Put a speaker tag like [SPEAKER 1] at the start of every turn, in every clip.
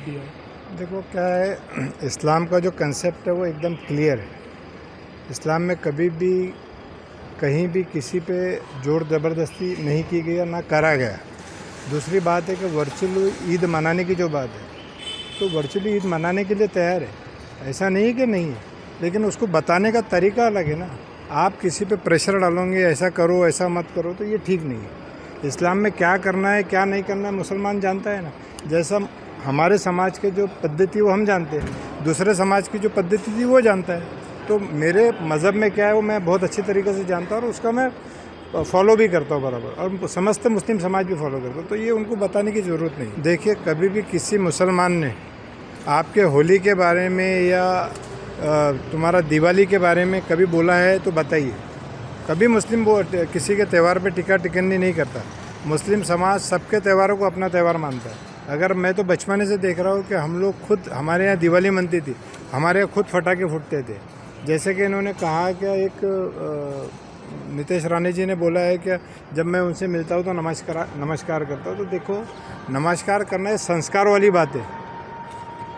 [SPEAKER 1] दिया है?
[SPEAKER 2] देखो क्या है, इस्लाम का जो कंसेप्ट है वो एकदम क्लियर है। इस्लाम में कभी भी कहीं भी किसी पे ज़ोर ज़बरदस्ती नहीं की गई या ना करा गया। दूसरी बात है कि वर्चुअली ईद मनाने की जो बात है, तो वर्चुअली ईद मनाने के लिए तैयार है, ऐसा नहीं है कि नहीं है, लेकिन उसको बताने का तरीका अलग है ना। आप किसी पे प्रेशर डालोगे, ऐसा करो ऐसा मत करो, तो ये ठीक नहीं है। इस्लाम में क्या करना है क्या नहीं करना है मुसलमान जानता है ना। जैसा हमारे समाज के जो पद्धति वो हम जानते हैं, दूसरे समाज की जो पद्धति थी वो जानता है। तो मेरे मज़हब में क्या है वो मैं बहुत अच्छी तरीके से जानता हूँ और उसका मैं फॉलो भी करता हूँ बराबर, और समस्त मुस्लिम समाज भी फॉलो करता हूँ। तो ये उनको बताने की ज़रूरत नहीं। देखिए, कभी भी किसी मुसलमान ने आपके होली के बारे में या तुम्हारा दिवाली के बारे में कभी बोला है तो बताइए। कभी मुस्लिम वो किसी के त्यौहार पे टिक्का टिकन्नी नहीं करता। मुस्लिम समाज सबके त्योहारों को अपना त्यौहार मानता है। अगर मैं तो बचपन से देख रहा हूँ कि हम लोग खुद, हमारे यहाँ दिवाली मनती थी, हमारे यहाँ खुद पटाखे फूटते थे। जैसे कि इन्होंने कहा कि एक नितेश राणे जी ने बोला है कि जब मैं उनसे मिलता हूँ तो नमस्कार करता हूँ। तो देखो, नमस्कार करना है संस्कार वाली बात है।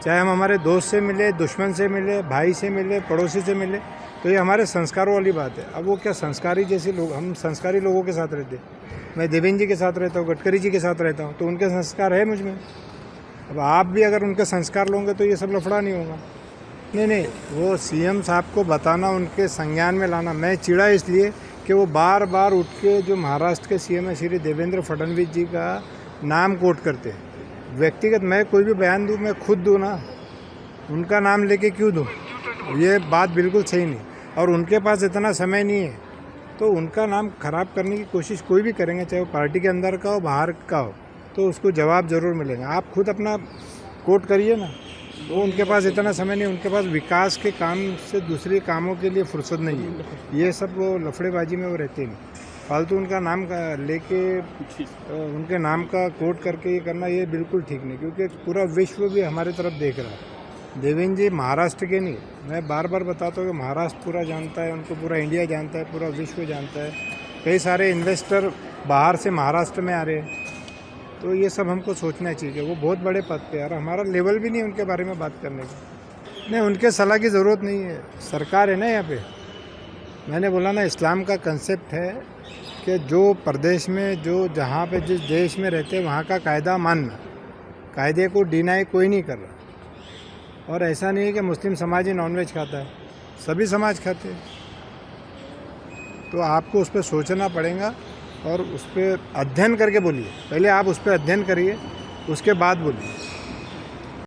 [SPEAKER 2] चाहे हम हमारे दोस्त से मिले, दुश्मन से मिले, भाई से मिले, पड़ोसी से मिले, तो ये हमारे संस्कारों वाली बात है। अब वो क्या संस्कारी जैसे लोग, हम संस्कारी लोगों के साथ रहते हैं। मैं देवेंद्र जी के साथ रहता हूँ, गडकरी जी के साथ रहता हूँ, तो उनके संस्कार है मुझ में। अब आप भी अगर उनके संस्कार लोगे तो ये सब लफड़ा नहीं होगा। नहीं, वो सीएम साहब को बताना, उनके संज्ञान में लाना। मैं चिढ़ा इसलिए कि वो बार बार उठ के जो महाराष्ट्र के सीएम है श्री देवेंद्र फडणवीस जी का नाम कोट करते हैं। व्यक्तिगत मैं कोई भी बयान दूँ, मैं खुद दूँ ना, उनका नाम लेके क्यों दूँ? ये बात बिल्कुल सही नहीं। और उनके पास इतना समय नहीं है, तो उनका नाम खराब करने की कोशिश कोई भी करेंगे, चाहे वो पार्टी के अंदर का हो बाहर का हो, तो उसको जवाब ज़रूर मिलेगा। आप खुद अपना कोट करिए ना। वो उनके पास इतना समय नहीं, उनके पास विकास के काम से दूसरे कामों के लिए फुर्सत नहीं है। ये सब वो लफड़ेबाजी में वो रहते नहीं। फालतू उनका नाम लेके उनके नाम का कोट करके ये करना, ये बिल्कुल ठीक नहीं, क्योंकि पूरा विश्व भी हमारी तरफ देख रहा है। देवेंद्र जी महाराष्ट्र के नहीं, मैं बार बार बताता हूँ कि महाराष्ट्र पूरा जानता है, उनको पूरा इंडिया जानता है, पूरा विश्व जानता है। कई सारे इन्वेस्टर बाहर से महाराष्ट्र में आ रहे हैं, तो ये सब हमको सोचना चाहिए। वो बहुत बड़े पद पे यार, हमारा लेवल भी नहीं उनके बारे में बात करने का। नहीं, उनके सलाह की ज़रूरत नहीं है, सरकार है ना यहाँ पे। मैंने बोला ना, इस्लाम का कंसेप्ट है कि जो प्रदेश में, जो जहाँ पे जिस देश में रहते हैं वहाँ का कायदा मानना, कायदे को डिनाई कोई नहीं कर रहा। और ऐसा नहीं है कि मुस्लिम समाज ही नॉनवेज खाता है, सभी समाज खाते हैं। तो आपको उस पर सोचना पड़ेगा और उस पर अध्ययन करके बोलिए। पहले आप उस पर अध्ययन करिए, उसके बाद बोलिए।